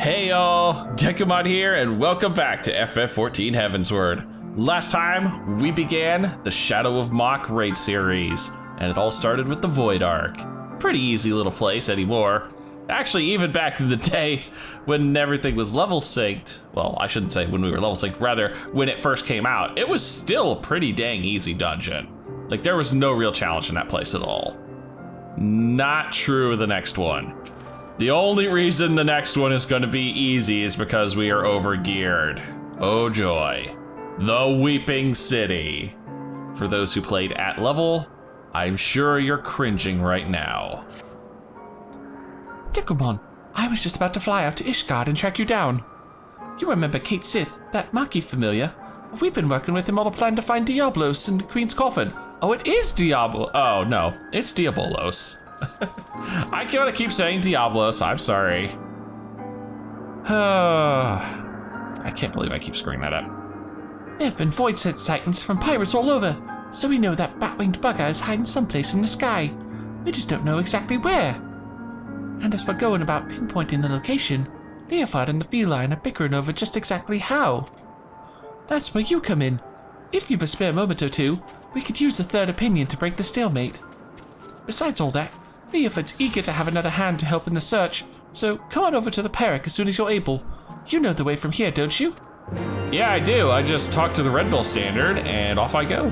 Hey y'all, Dekumon here, and welcome back to FF14 Heavensward. Last time, we began the Shadow of Mhach raid series, and it all started with the Void Ark. Pretty easy little place anymore. Actually, even back in the day when everything was level synced, well, I shouldn't say when we were level synced, rather when it first came out, it was still a pretty dang easy dungeon. Like, there was no real challenge in that place at all. Not true of the next one. The only reason the next one is going to be easy is because we are overgeared. Oh joy. The Weeping City. For those who played at level, I'm sure you're cringing right now. Dekumon, I was just about to fly out to Ishgard and track you down. You remember Cait Sith, that Mhach familiar? We've been working with him on a plan to find Diablos in the Queen's Coffin. Oh, it is Diablo. Oh no, it's Diabolos. I gotta keep saying Diablos, I'm sorry. I can't believe I keep screwing that up. There have been void set sightings from pirates all over, so we know that bat-winged bugger is hiding someplace in the sky. We just don't know exactly where. And as for going about pinpointing the location, Leofard and the feline are bickering over just exactly how. That's where you come in. If you've a spare moment or two, we could use a third opinion to break the stalemate. Besides all that, Leofard's eager to have another hand to help in the search, so come on over to the Perrick as soon as you're able. You know the way from here, don't you? Yeah, I do. I just talked to the Red Bull standard and off I go.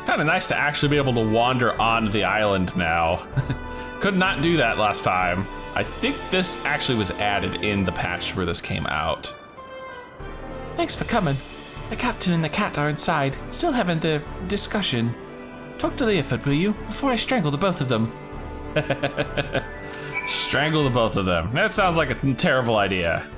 Kinda nice to actually be able to wander on the island now. Could not do that last time. I think this actually was added in the patch where this came out. Thanks for coming. The captain and the cat are inside, still having their discussion. Talk to Leofard, will you, before I strangle the both of them? Strangle the both of them. That sounds like a terrible idea.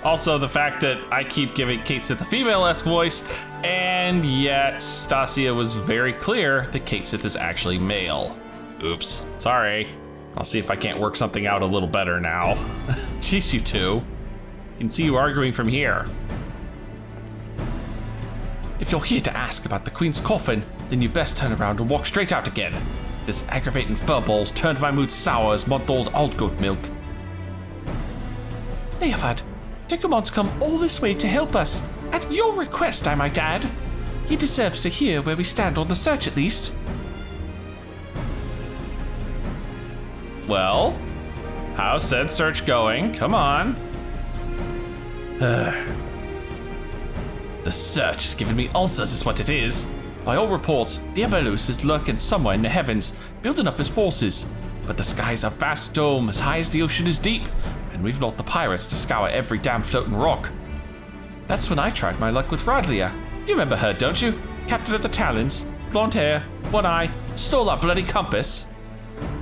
Also, the fact that I keep giving Cait Sith a female-esque voice, and yet Stasia was very clear that Cait Sith is actually male. Oops, sorry. I'll see if I can't work something out a little better now. Jeez, you two. I can see you arguing from here. If you're here to ask about the Queen's Coffin, then you best turn around and walk straight out again. This aggravating furball's turned my mood sour as month-old old goat milk. Leofard, Dekumon's come all this way to help us. At your request, I might add. He deserves to hear where we stand on the search, at least. Well, how's said search going? Come on. The search is giving me ulcers is what it is. By all reports, Diabolos is lurking somewhere in the heavens, building up his forces. But the sky's a vast dome as high as the ocean is deep, and we've not the pirates to scour every damn floating rock. That's when I tried my luck with Radlia. You remember her, don't you? Captain of the Talons, blonde hair, one eye, stole our bloody compass.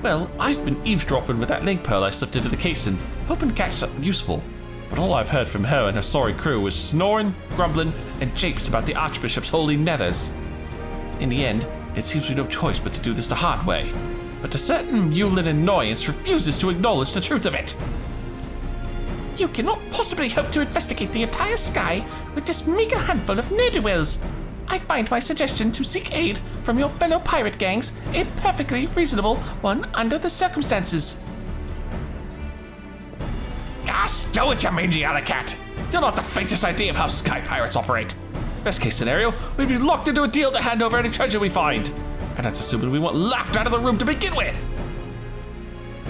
Well, I've been eavesdropping with that link pearl I slipped into the casing, hoping to catch something useful. But all I've heard from her and her sorry crew is snoring, grumbling, and japes about the Archbishop's holy nethers. In the end, it seems we've no choice but to do this the hard way. But a certain Yulin annoyance refuses to acknowledge the truth of it. You cannot possibly hope to investigate the entire sky with this meager handful of ne'er-do-wells. I find my suggestion to seek aid from your fellow pirate gangs a perfectly reasonable one under the circumstances. Ah, stow what you mangy alley cat. You're not the faintest idea of how sky pirates operate. Best case scenario, we'd be locked into a deal to hand over any treasure we find. And that's assuming we want laughed out of the room to begin with.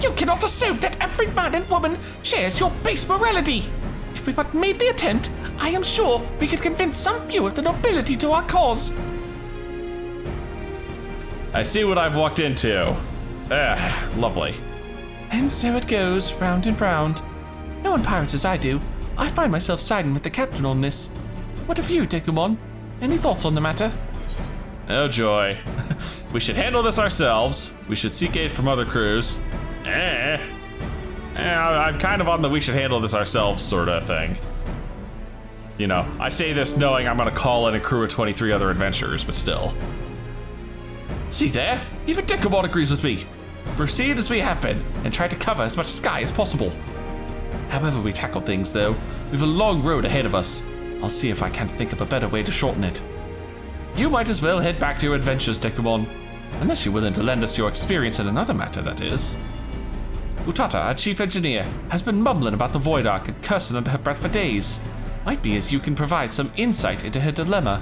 You cannot assume that every man and woman shares your base morality. If we but made the attempt, I am sure we could convince some few of the nobility to our cause. I see what I've walked into. Lovely. And so it goes, round and round. Knowing pirates as I do, I find myself siding with the captain on this. What of you, Dekumon? Any thoughts on the matter? Oh joy. We should handle this ourselves. We should seek aid from other crews. I'm kind of on the we should handle this ourselves sort of thing. You know, I say this knowing I'm gonna call in a crew of 23 other adventurers, but still. See there? Even Dekumon agrees with me. Proceed as we have been, and try to cover as much sky as possible. However we tackle things though, we've a long road ahead of us. I'll see if I can't think of a better way to shorten it. You might as well head back to your adventures, Dekumon. Unless you're willing to lend us your experience in another matter, that is. Utada, our chief engineer, has been mumbling about the Void Ark and cursing under her breath for days. Might be as you can provide some insight into her dilemma.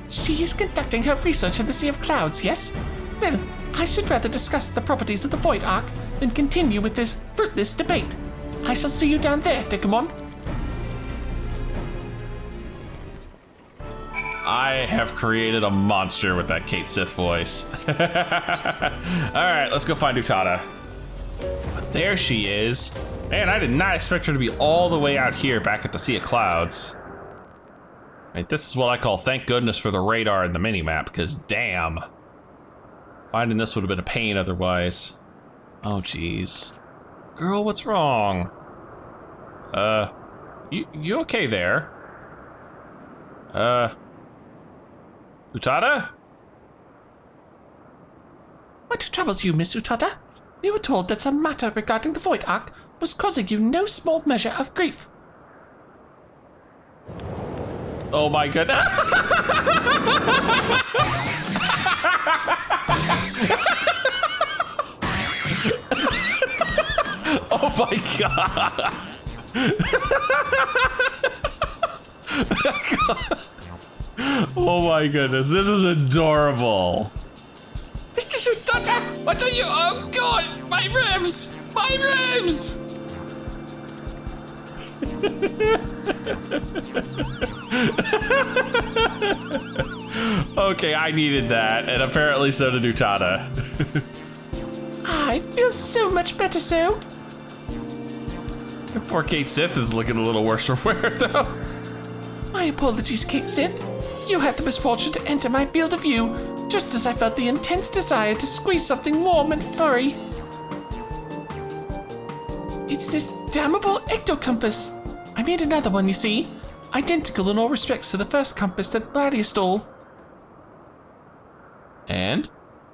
She is conducting her research in the Sea of Clouds, yes? Well, I should rather discuss the properties of the Void Ark than continue with this fruitless debate. I shall see you down there, Dekumon. I have created a monster with that Cait Sith voice. Alright, let's go find Utada. There she is. Man, I did not expect her to be all the way out here back at the Sea of Clouds. Right, this is what I call thank goodness for the radar and the minimap, because damn. Finding this would have been a pain otherwise. Oh, jeez. Girl, what's wrong? You okay there? Utada? What troubles you, Miss Utada? We were told that some matter regarding the Void Ark was causing you no small measure of grief. Oh my goodness. Oh my god. Oh my goodness, this is adorable. Mr. Utada, what are you? Oh god, my ribs! My ribs! Okay, I needed that, and apparently so did Utada. I feel so much better, so. Poor Cait Sith is looking a little worse for wear, though. My apologies, Cait Sith. You had the misfortune to enter my field of view, just as I felt the intense desire to squeeze something warm and furry. It's this damnable ectocompass. I made another one, you see. Identical in all respects to the first compass that Gladia stole. And?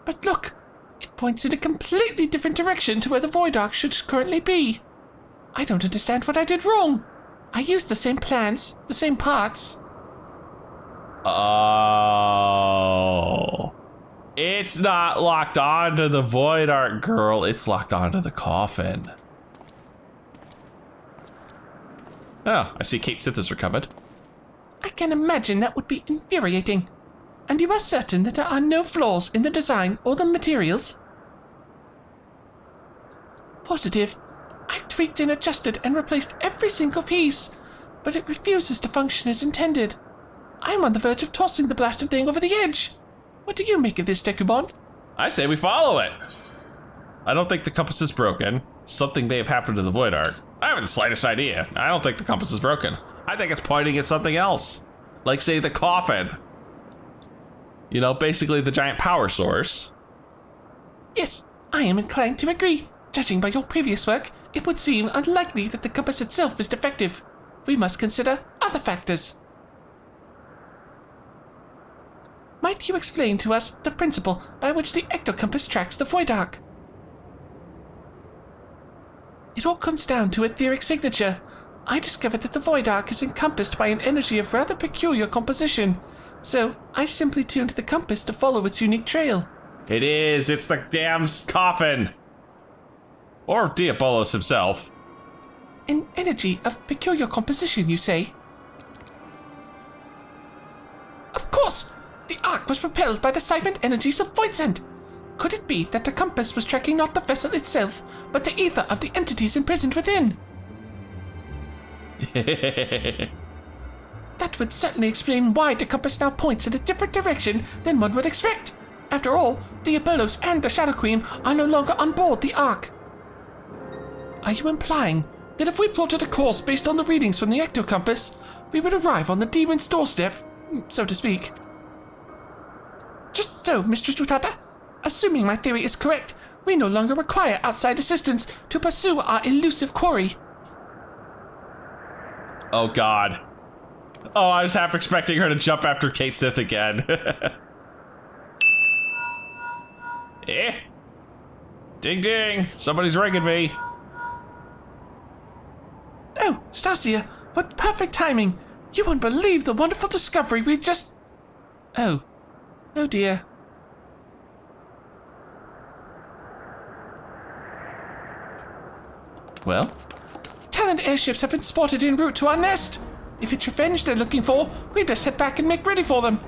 But look, it points in a completely different direction to where the Void Ark should currently be. I don't understand what I did wrong. I used the same plans, the same parts. Oh. It's not locked onto the Void Ark, girl. It's locked onto the coffin. Oh, I see Cait Sith has recovered. I can imagine that would be infuriating. And you are certain that there are no flaws in the design or the materials? Positive. I've tweaked and adjusted and replaced every single piece, but it refuses to function as intended. I'm on the verge of tossing the blasted thing over the edge. What do you make of this, Dekumon? I say we follow it. I don't think the compass is broken. Something may have happened to the Void Ark. I haven't the slightest idea. I don't think the compass is broken. I think it's pointing at something else. Like, say, the coffin. You know, basically the giant power source. Yes, I am inclined to agree. Judging by your previous work, it would seem unlikely that the compass itself is defective. We must consider other factors. Might you explain to us the principle by which the ectocompass tracks the Void Ark? It all comes down to etheric signature. I discovered that the Void Ark is encompassed by an energy of rather peculiar composition, so I simply tuned the compass to follow its unique trail. It is. It's the damn coffin. Or Diabolos himself. An energy of peculiar composition, you say? Of course! The Ark was propelled by the siphoned energies of Voidsend. Could it be that the compass was tracking not the vessel itself, but the ether of the entities imprisoned within? That would certainly explain why the compass now points in a different direction than one would expect. After all, Diabolos and the Shadow Queen are no longer on board the Ark. Are you implying that if we plotted a course based on the readings from the ectocompass, we would arrive on the demon's doorstep, so to speak? Just so, Mistress Utada. Assuming my theory is correct, we no longer require outside assistance to pursue our elusive quarry. Oh god. Oh, I was half expecting her to jump after Cait Sith again. Eh? Ding ding, somebody's ringing me. Oh, Stasia, what perfect timing. You won't believe the wonderful discovery we just... Oh. Oh dear. Well? Talon airships have been spotted en route to our nest. If it's revenge they're looking for, we'd best head back and make ready for them.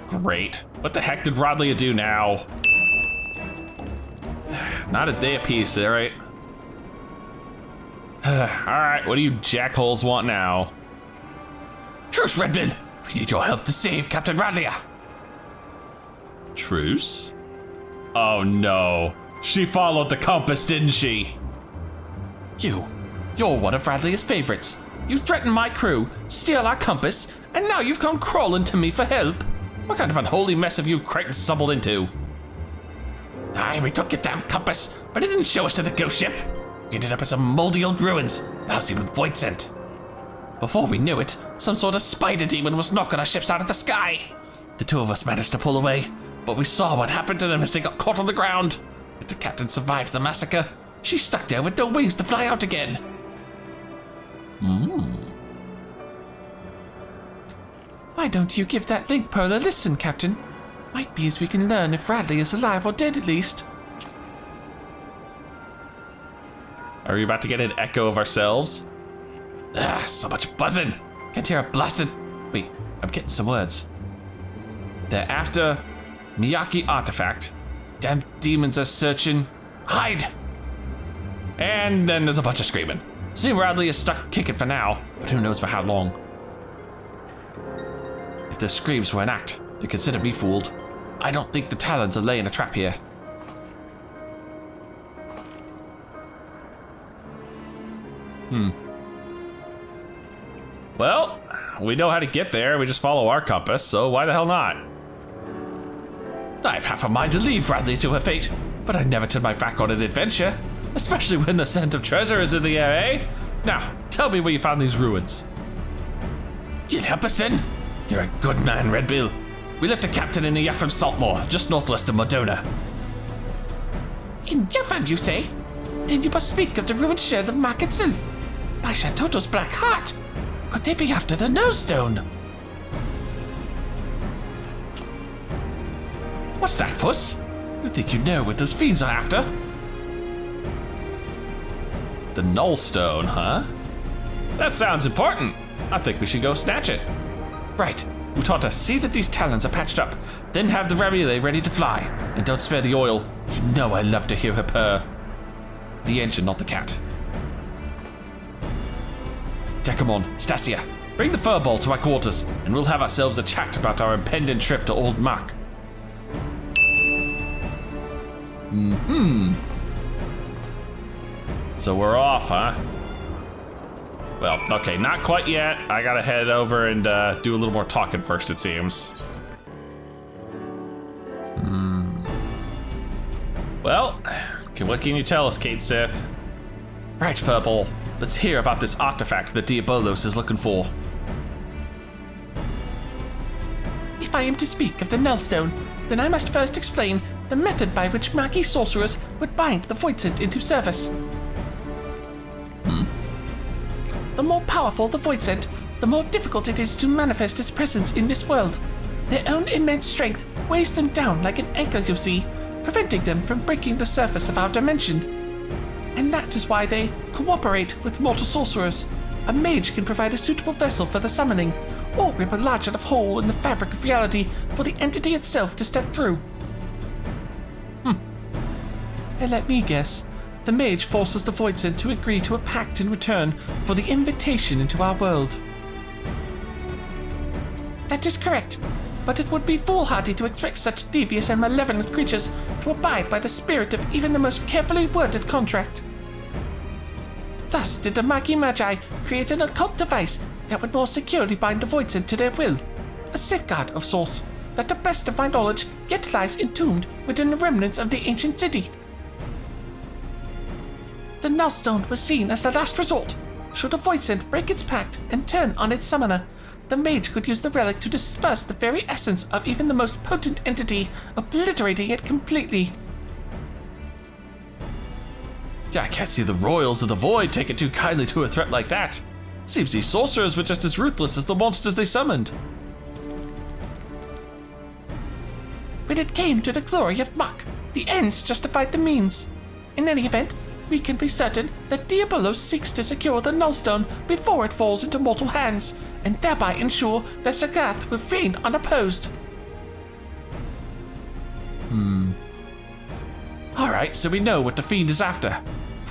Great. What the heck did Rodlia do now? Not a day apiece, alright? Alright, what do you jackholes want now? Truce, Red Bill! We need your help to save Captain Radlia. Truce? Oh no. She followed the compass, didn't she? You're one of Radlia's favorites. You threatened my crew, steal our compass, and now you've come crawling to me for help. What kind of unholy mess have you Crichton stumbled into? Aye, we took your damn compass, but it didn't show us to the ghost ship. We ended up in some moldy old ruins, lousy with void scent. Before we knew it, some sort of spider demon was knocking our ships out of the sky. The two of us managed to pull away, but we saw what happened to them as they got caught on the ground. If the captain survived the massacre, she's stuck there with no wings to fly out again. Why don't you give that link pearl a listen, Captain? Might be as we can learn if Radley is alive or dead at least. Are we about to get an echo of ourselves? So much buzzing. Can't hear a blasted... Wait, I'm getting some words. They're after Miyaki artifact. Damn demons are searching. Hide! And then there's a bunch of screaming. Seems Radley is stuck kicking for now, but who knows for how long. If the screams were an act, they consider me fooled. I don't think the Talons are laying a trap here. Well, we know how to get there. We just follow our compass, so why the hell not? I've half a mind to leave Radley to her fate, but I never turn my back on an adventure. Especially when the scent of treasure is in the air, eh? Now, tell me where you found these ruins. You'll help us then? You're a good man, Red Bill. We left a captain in the Yaffam Saltmoor, just northwest of Modona. In Yaffam, you say? Then you must speak of the ruined shells of Mhach itself. By Shatoto's black heart! Could they be after the Nullstone? What's that, Puss? You think you know what those fiends are after? The Nullstone, huh? That sounds important. I think we should go snatch it. Right. Utata, see that these talons are patched up, then have the relay ready to fly. And don't spare the oil. You know I love to hear her purr. The engine, not the cat. Dekumon, Stasia, bring the furball to my quarters, and we'll have ourselves a chat about our impending trip to Old Mhach. So we're off, huh? Well, okay, not quite yet. I gotta head over and do a little more talking first, it seems. Well, what can you tell us, Cait Sith? Right, furball. Let's hear about this artifact that Diabolos is looking for. If I am to speak of the Nullstone, then I must first explain the method by which Mhach sorcerers would bind the Voidsent into service. The more powerful the Voidsent, the more difficult it is to manifest its presence in this world. Their own immense strength weighs them down like an anchor, you see, preventing them from breaking the surface of our dimension. And that is why they cooperate with mortal sorcerers. A mage can provide a suitable vessel for the summoning, or rip a large enough hole in the fabric of reality for the entity itself to step through. And let me guess, the mage forces the Voidsent to agree to a pact in return for the invitation into our world. That is correct, but it would be foolhardy to expect such devious and malevolent creatures to abide by the spirit of even the most carefully worded contract. Thus did the Magi Magi create an occult device that would more securely bind the Voidsent to their will, a safeguard of sorts that, to best of my knowledge, yet lies entombed within the remnants of the ancient city. The Nullstone was seen as the last resort. Should a Voidsent break its pact and turn on its summoner, the mage could use the relic to disperse the very essence of even the most potent entity, obliterating it completely. Yeah, I can't see the Royals of the Void taking too kindly to a threat like that. Seems these sorcerers were just as ruthless as the monsters they summoned. When it came to the glory of Mhach, The ends justified the means. In any event, we can be certain that Diabolos seeks to secure the nullstone before it falls into mortal hands, and thereby ensure that Sagath will reign unopposed. Alright, so we know what the fiend is after.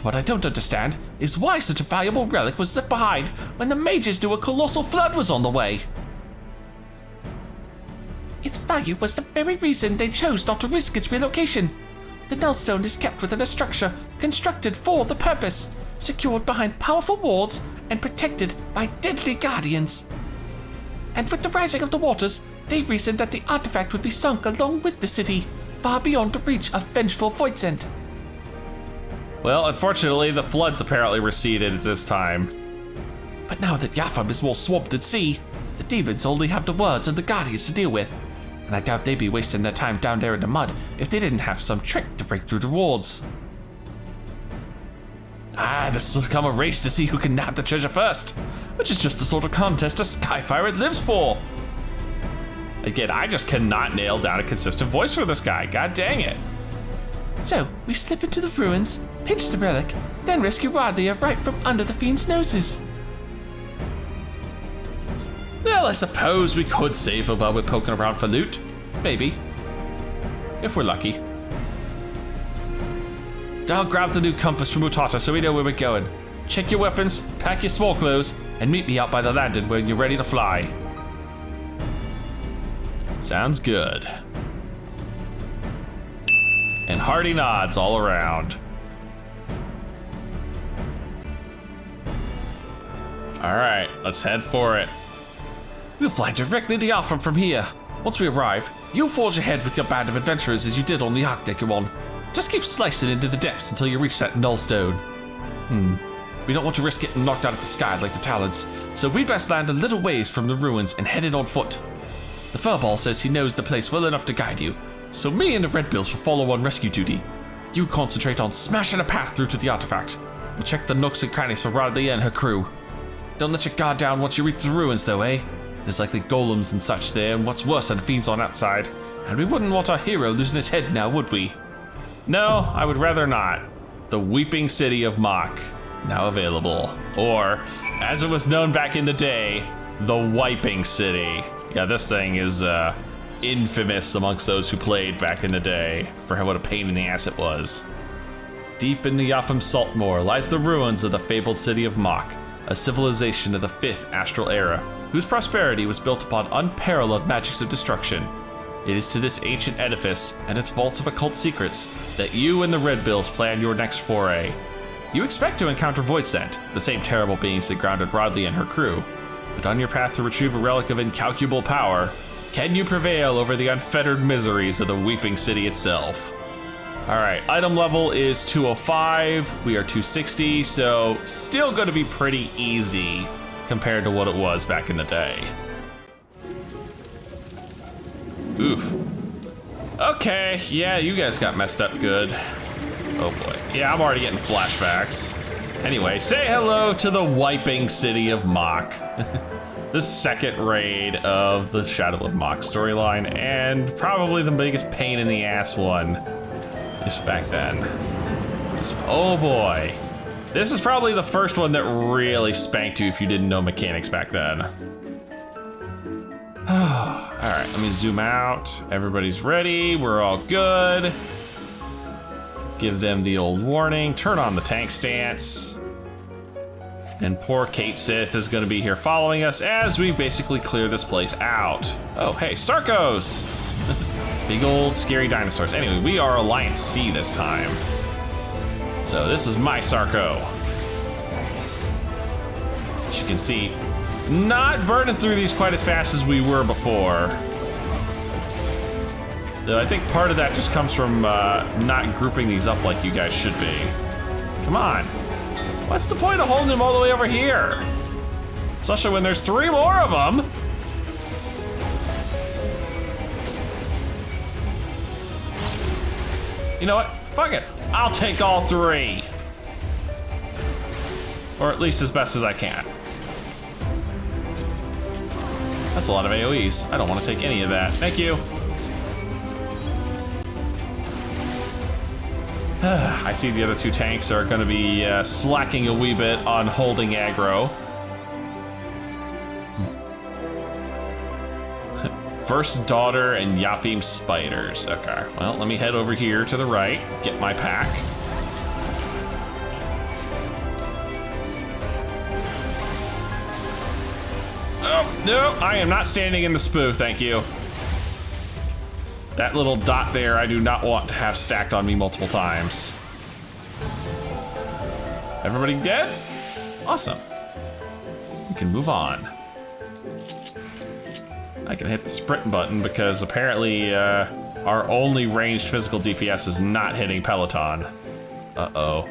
What I don't understand is why such a valuable relic was left behind when the mages knew a colossal flood was on the way. Its value was the very reason they chose not to risk its relocation. The nullstone is kept within a structure constructed for the purpose, secured behind powerful walls and protected by deadly guardians. And with the rising of the waters, they reasoned that the artifact would be sunk along with the city, far beyond the reach of vengeful Voidsent. Well, unfortunately, the floods apparently receded at this time. But now that Yapham is more swamped than sea, the demons only have the words and the guardians to deal with. And I doubt they'd be wasting their time down there in the mud if they didn't have some trick to break through the walls. This will become a race to see who can nab the treasure first, which is just the sort of contest a sky pirate lives for. Again, I just cannot nail down a consistent voice for this guy, god dang it. So, we slip into the ruins, pinch the relic, then rescue Radia right from under the fiend's noses. Well, I suppose we could save her while we're poking around for loot. Maybe. If we're lucky. I'll grab the new compass from Utata so we know where we're going. Check your weapons, pack your small clothes, and meet me out by the landing when you're ready to fly. Sounds good. And hearty nods all around. Alright, let's head for it. We'll fly directly to Yapham from here. Once we arrive, you forge ahead with your band of adventurers as you did on the Ark Dekumon. Just keep slicing into the depths until you reach that nullstone. We don't want to risk getting knocked out of the sky like the talons, so we'd best land a little ways from the ruins and head in on foot. The furball says he knows the place well enough to guide you, so me and the Red Bills will follow on rescue duty. You concentrate on smashing a path through to the artifact. We'll check the nooks and crannies for Radia and her crew. Don't let your guard down once you reach the ruins though, eh? There's likely golems and such there, and what's worse than fiends on outside. And we wouldn't want our hero losing his head now, would we? No, I would rather not. The Weeping City of Mhach, now available. Or, as it was known back in the day, the Wiping City. Yeah, this thing is infamous amongst those who played back in the day for what a pain in the ass it was. Deep in the Yapham Saltmoor lies the ruins of the fabled city of Mhach, a civilization of the 5th Astral Era, whose prosperity was built upon unparalleled magics of destruction. It is to this ancient edifice and its vaults of occult secrets that you and the Red Bills plan your next foray. You expect to encounter Voidsent, the same terrible beings that grounded Radia and her crew, but on your path to retrieve a relic of incalculable power, can you prevail over the unfettered miseries of the Weeping City itself? Alright, item level is 205, we are 260, so still gonna be pretty easy compared to what it was back in the day. Oof. Okay, yeah, you guys got messed up good. Oh boy, yeah, I'm already getting flashbacks. Anyway, say hello to the Wiping City of Mhach. The second raid of the Shadow of Mhach storyline, and probably the biggest pain in the ass one. Just back then. Oh boy. This is probably the first one that really spanked you if you didn't know mechanics back then. Alright, let me zoom out. Everybody's ready, we're all good. Give them the old warning, turn on the tank stance. And poor Cait Sith is gonna be here following us as we basically clear this place out. Oh, hey, Sarkos! Big old scary dinosaurs. Anyway, we are Alliance C this time. So this is my Sarko. As you can see, not burning through these quite as fast as we were before. Though I think part of that just comes from not grouping these up like you guys should be. Come on. What's the point of holding them all the way over here? Especially when there's 3 more of them. You know what? Fuck it. I'll take all 3. Or at least as best as I can. That's a lot of AoEs. I don't want to take any of that. Thank you. I see the other two tanks are gonna be slacking a wee bit on holding aggro. First Daughter and Yapim Spiders. Okay, well, let me head over here to the right, get my pack. Oh, no, I am not standing in the spoo, thank you. That little dot there, I do not want to have stacked on me multiple times. Everybody dead? Awesome. We can move on. I can hit the sprint button because apparently our only ranged physical DPS is not hitting Peloton. Uh-oh.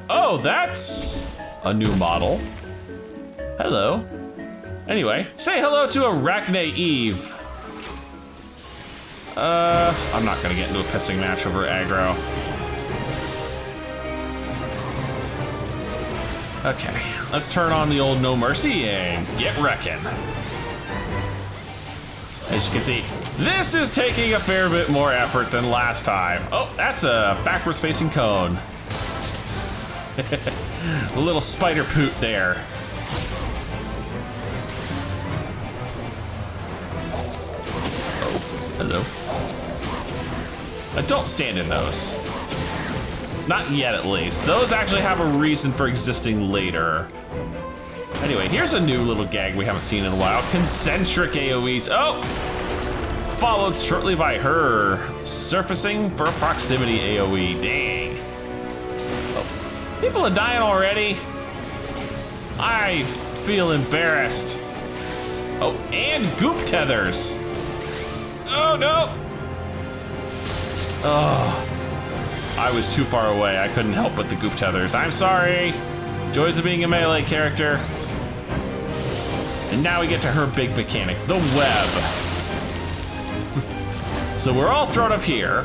Oh, that's a new model. Hello. Anyway, say hello to Arachne Eve. I'm not gonna get into a pissing match over aggro. Okay, let's turn on the old No Mercy and get wrecking. As you can see, this is taking a fair bit more effort than last time. Oh, that's a backwards facing cone. A little spider poot there. Oh, hello. Don't stand in those. Not yet, at least. Those actually have a reason for existing later. Anyway, here's a new little gag we haven't seen in a while. Concentric AoEs. Oh! Followed shortly by her surfacing for a proximity AoE. Dang. Oh. People are dying already? I feel embarrassed. Oh, and goop tethers. Oh, no! Oh, I was too far away. I couldn't help but the goop tethers. I'm sorry. Joys of being a melee character. And now we get to her big mechanic, the web. So we're all thrown up here,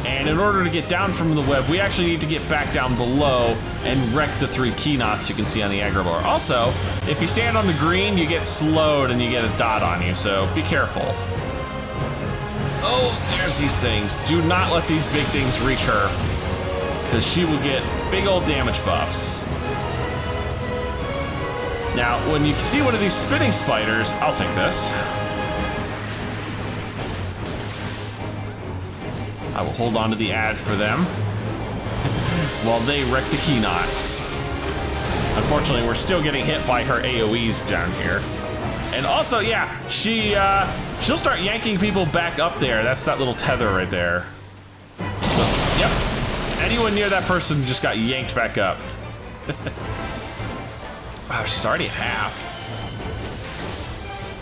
and in order to get down from the web, we actually need to get back down below and wreck the 3 key knots you can see on the aggro bar. Also, if you stand on the green, you get slowed and you get a dot on you, so be careful. Oh, there's these things. Do not let these big things reach her, because she will get big old damage buffs. Now, when you see one of these spinning spiders, I'll take this. I will hold on to the ad for them while they wreck the key knots. Unfortunately, we're still getting hit by her AoEs down here. And also, yeah, she'll start yanking people back up there. That's that little tether right there. So, yep, anyone near that person just got yanked back up. Wow, she's already at half.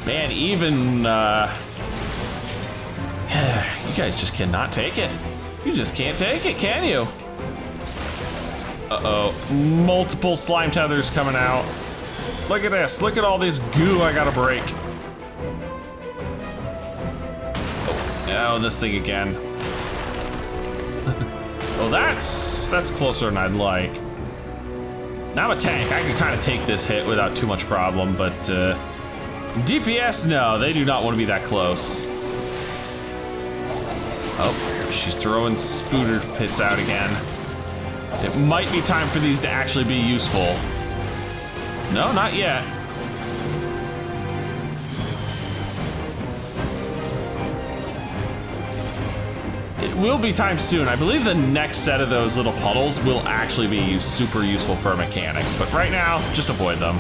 Man, even, you guys just cannot take it. You just can't take it, can you? Uh-oh, multiple slime tethers coming out. Look at this, look at all this goo I gotta break. Oh, this thing again. Well, that's closer than I'd like. Now I'm a tank, I can kind of take this hit without too much problem, but DPS, no, they do not want to be that close. Oh, she's throwing spooter pits out again. It might be time for these to actually be useful. No, not yet. It will be time soon. I believe the next set of those little puddles will actually be super useful for a mechanic, but right now, just avoid them.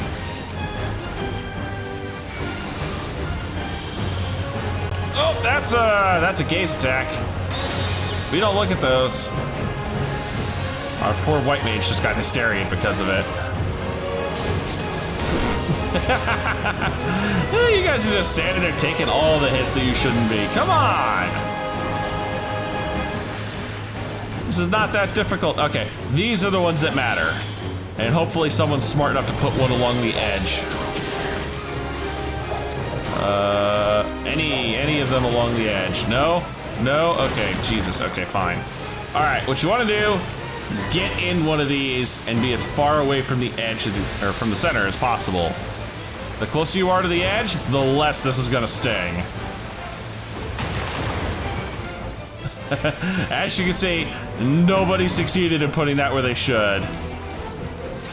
Oh, that's a gaze attack. We don't look at those. Our poor white mage just got hysterian because of it. You guys are just standing there taking all the hits that you shouldn't be. Come on! This is not that difficult. Okay, these are the ones that matter. And hopefully someone's smart enough to put one along the edge. Any of them along the edge? No? No? Okay, Jesus, okay, fine. All right, what you wanna do, get in one of these and be as far away from the edge, or from the center as possible. The closer you are to the edge, the less this is gonna sting. As you can see, nobody succeeded in putting that where they should.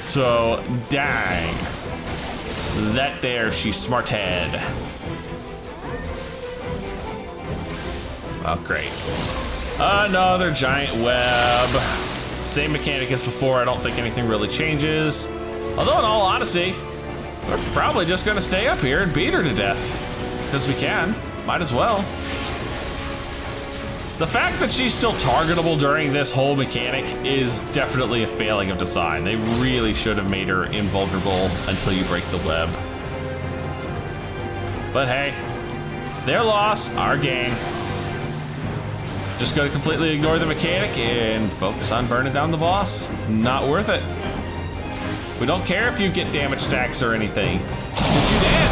So, dang. That there, she's smart head. Oh, great. Another giant web. Same mechanic as before. I don't think anything really changes. Although, in all honesty, we're probably just gonna stay up here and beat her to death. Because we can. Might as well. The fact that she's still targetable during this whole mechanic is definitely a failing of design. They really should have made her invulnerable until you break the web. But hey, their loss, our gain. Just gonna completely ignore the mechanic and focus on burning down the boss. Not worth it. We don't care if you get damage stacks or anything, because you dead.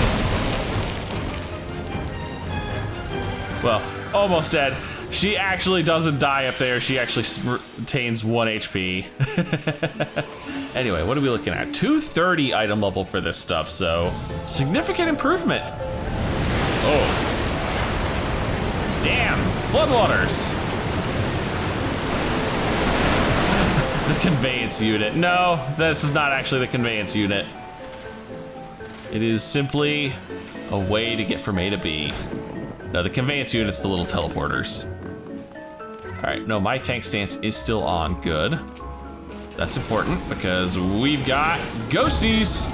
Well, almost dead. She actually doesn't die up there. She actually retains 1 HP. Anyway, what are we looking at? 230 item level for this stuff, so significant improvement. Oh. Damn, floodwaters. The conveyance unit. No, this is not actually the conveyance unit. It is simply a way to get from A to B. No, the conveyance unit's the little teleporters. All right, no, my tank stance is still on. Good. That's important because we've got ghosties.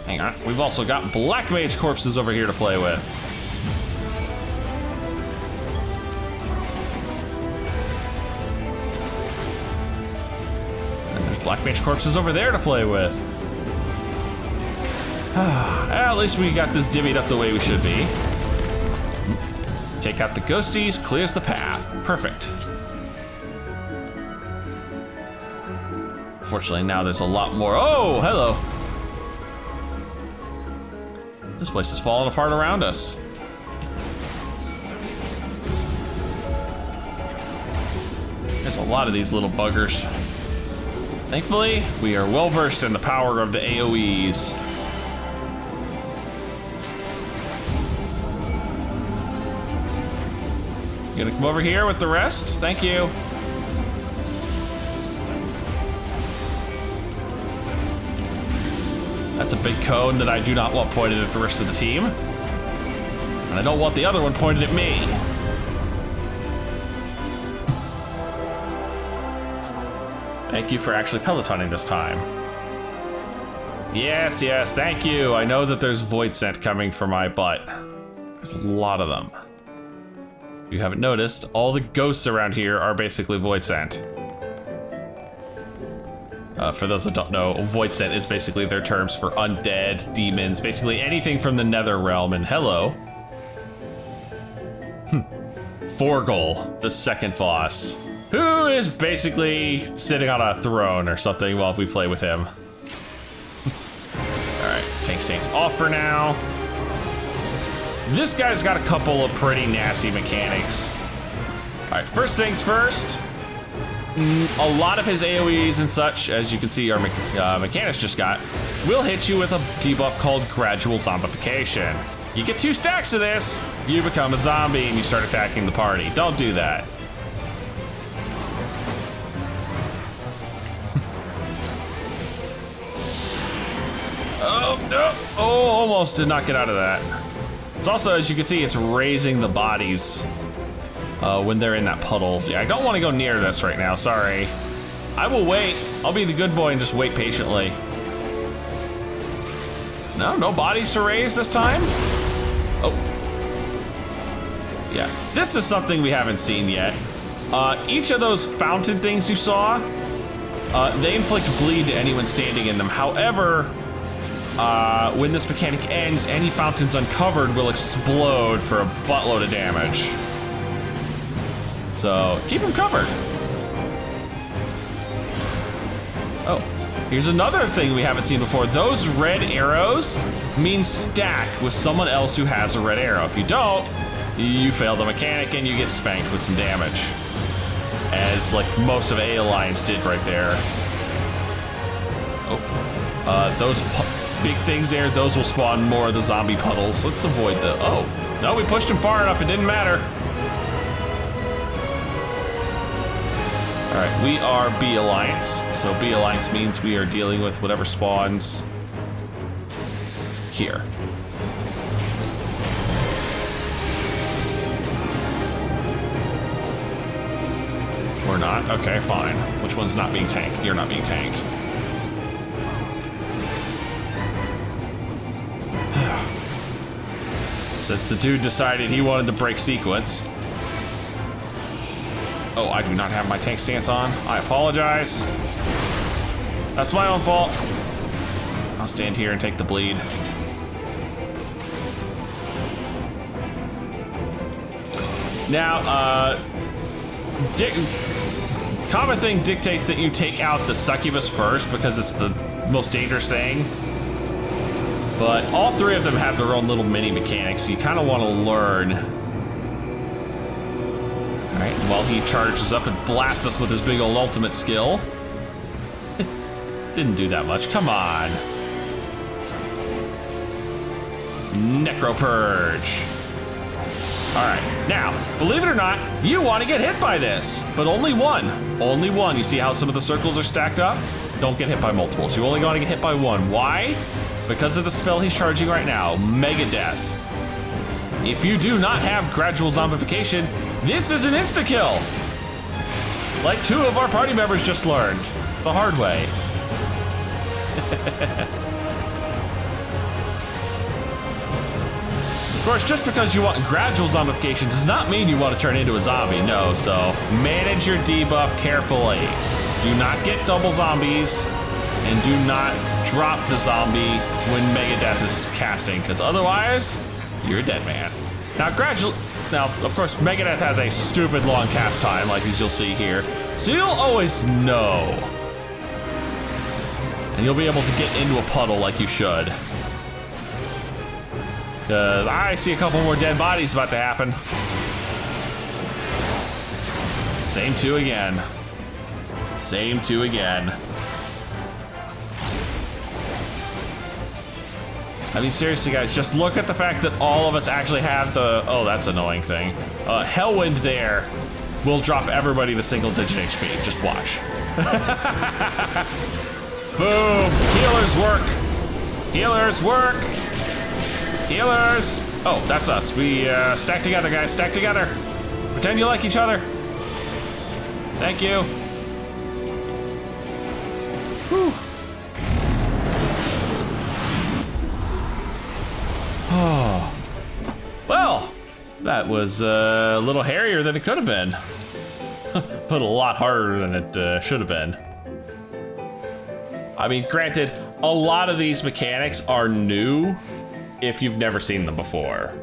Hang on, we've also got black mage corpses over here to play with. And there's black mage corpses over there to play with. At least we got this divvied up the way we should be. Take out the ghosties, clears the path. Perfect. Fortunately, now there's a lot more. Oh, hello. This place is falling apart around us. There's a lot of these little buggers. Thankfully, we are well versed in the power of the AoEs. You gonna come over here with the rest? Thank you. That's a big cone that I do not want pointed at the rest of the team. And I don't want the other one pointed at me. Thank you for actually pelotoning this time. Yes, yes, thank you. I know that there's void scent coming from my butt. There's a lot of them. If you haven't noticed, all the ghosts around here are basically void scent. For those that don't know, void scent is basically their terms for undead, demons, basically anything from the nether realm. And hello. Forgol, the second boss, who is basically sitting on a throne or something while we play with him. All right, tank state's off for now. This guy's got a couple of pretty nasty mechanics. All right, first things first. A lot of his AoEs and such, as you can see our mechanics just got, will hit you with a debuff called gradual zombification. You get 2 stacks of this, you become a zombie and you start attacking the party. Don't do that. Oh, no. Oh, almost did not get out of that. It's also, as you can see, it's raising the bodies when they're in that puddle. So yeah, I don't want to go near this right now, sorry. I will wait. I'll be the good boy and just wait patiently. No bodies to raise this time? Oh. Yeah, this is something we haven't seen yet. Each of those fountain things you saw, they inflict bleed to anyone standing in them. However, when this mechanic ends, any fountains uncovered will explode for a buttload of damage. So keep them covered. Oh, here's another thing we haven't seen before. Those red arrows mean stack with someone else who has a red arrow. If you don't, you fail the mechanic and you get spanked with some damage. As like most of A Alliance did right there. Oh, big things there, those will spawn more of the zombie puddles. Let's avoid the, oh, no, we pushed him far enough, it didn't matter. All right, we are B Alliance. So B Alliance means we are dealing with whatever spawns here. Or not, okay, fine. Which one's not being tanked? You're not being tanked. Since the dude decided he wanted to break sequence. Oh, I do not have my tank stance on. I apologize. That's my own fault. I'll stand here and take the bleed. Now, common thing dictates that you take out the succubus first because it's the most dangerous thing. But all three of them have their own little mini mechanics, so you kind of want to learn. All right, while he charges up and blasts us with his big old ultimate skill. Didn't do that much, come on. Necro Purge. All right, now, believe it or not, you want to get hit by this, but only one. Only one. You see how some of the circles are stacked up? Don't get hit by multiples. You only want to get hit by one. Why? Because of the spell he's charging right now, Mega Death. If you do not have gradual zombification, this is an insta-kill. Like 2 of our party members just learned the hard way. Of course, just because you want gradual zombification does not mean you want to turn into a zombie, no, so manage your debuff carefully. Do not get double zombies, and do not drop the zombie when Megadeth is casting, because otherwise, you're a dead man. Now, of course, Megadeth has a stupid long cast time, like as you'll see here, so you'll always know. And you'll be able to get into a puddle like you should. Because I see a couple more dead bodies about to happen. Same 2 again. Same 2 again. I mean, seriously, guys, just look at the fact that all of us actually have the... Oh, that's an annoying thing. Hellwind there will drop everybody to single-digit HP. Just watch. Boom! Healers work! Healers work! Healers! Oh, that's us. We stack together, guys. Stack together. Pretend you like each other. Thank you. Whew. Oh. Well, that was a little hairier than it could have been. But a lot harder than it should have been. I mean, granted, a lot of these mechanics are new if you've never seen them before.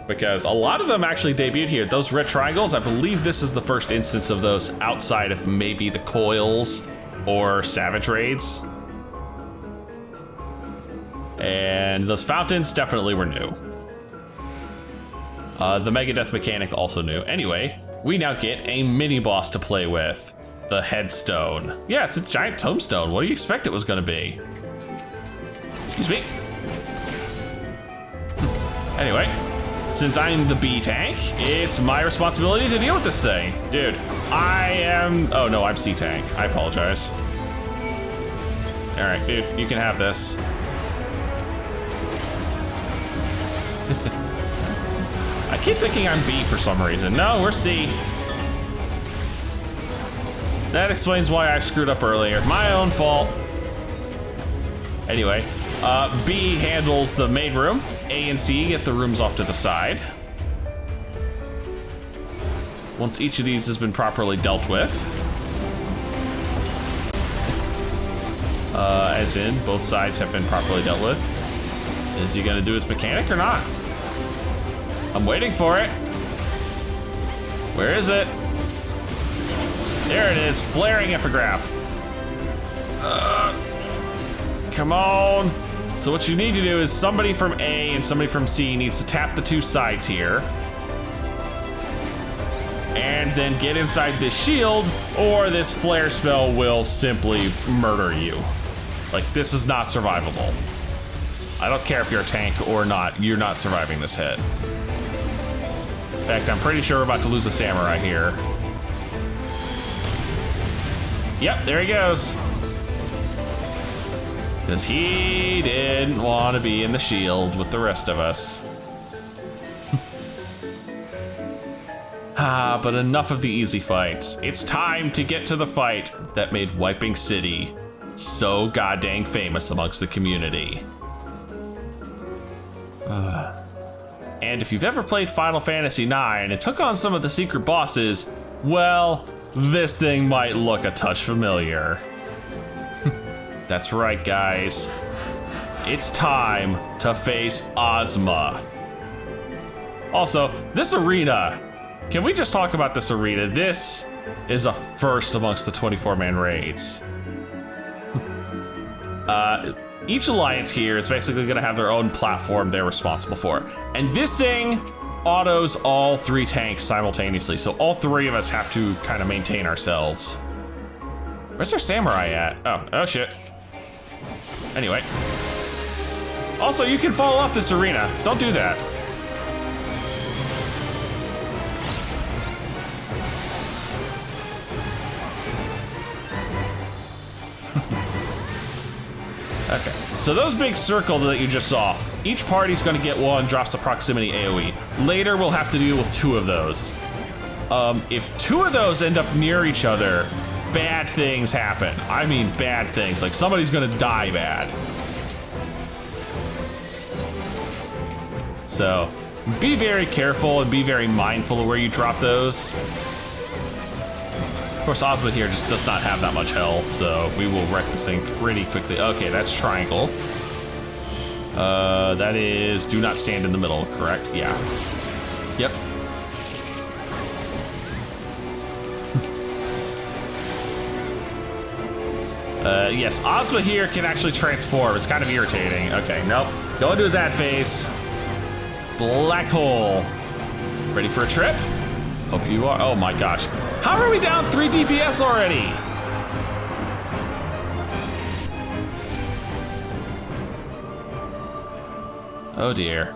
Because a lot of them actually debuted here. Those red triangles, I believe this is the first instance of those outside of maybe the coils or savage raids. And those fountains definitely were new. The Megadeth mechanic also new. Anyway, we now get a mini boss to play with. The headstone. Yeah, it's a giant tombstone. What do you expect it was gonna be? Excuse me. Anyway, since I'm the B tank, it's my responsibility to deal with this thing. Dude, oh no, I'm C tank. I apologize. All right, dude, you can have this. I keep thinking I'm B for some reason. No, we're C. That explains why I screwed up earlier. My own fault. Anyway, B handles the main room. A and C get the rooms off to the side. Once each of these has been properly dealt with, as in both sides have been properly dealt with, is he gonna do his mechanic or not? I'm waiting for it. Where is it? There it is, flaring epigraph. Come on. So what you need to do is somebody from A and somebody from C needs to tap the 2 sides here. And then get inside this shield, or this flare spell will simply murder you. Like, this is not survivable. I don't care if you're a tank or not, you're not surviving this hit. In fact, I'm pretty sure we're about to lose a samurai here. Yep, there he goes. Because he didn't want to be in the shield with the rest of us. But enough of the easy fights. It's time to get to the fight that made Weeping City so goddamn famous amongst the community. And if you've ever played Final Fantasy IX and took on some of the secret bosses, well, this thing might look a touch familiar. That's right, guys. It's time to face Ozma. Also, this arena, can we just talk about this arena? This is a first amongst the 24-man raids. Each alliance here is basically gonna have their own platform they're responsible for. And this thing autos all 3 tanks simultaneously, so all 3 of us have to kind of maintain ourselves. Where's our samurai at? Oh shit. Anyway. Also, you can fall off this arena. Don't do that. Okay, so those big circle that you just saw, each party's gonna get one, drops a proximity AoE. Later, we'll have to deal with 2 of those. If 2 of those end up near each other, bad things happen. I mean bad things, like somebody's gonna die bad. So, be very careful and be very mindful of where you drop those. Of course, Ozma here just does not have that much health, so we will wreck this thing pretty quickly. Okay, that's triangle. That is do not stand in the middle, correct? Yeah. Yep. Yes, Ozma here can actually transform. It's kind of irritating. Okay, nope. Go into his ad phase. Black hole. Ready for a trip? Hope you are. Oh my gosh. How are we down 3 DPS already? Oh dear.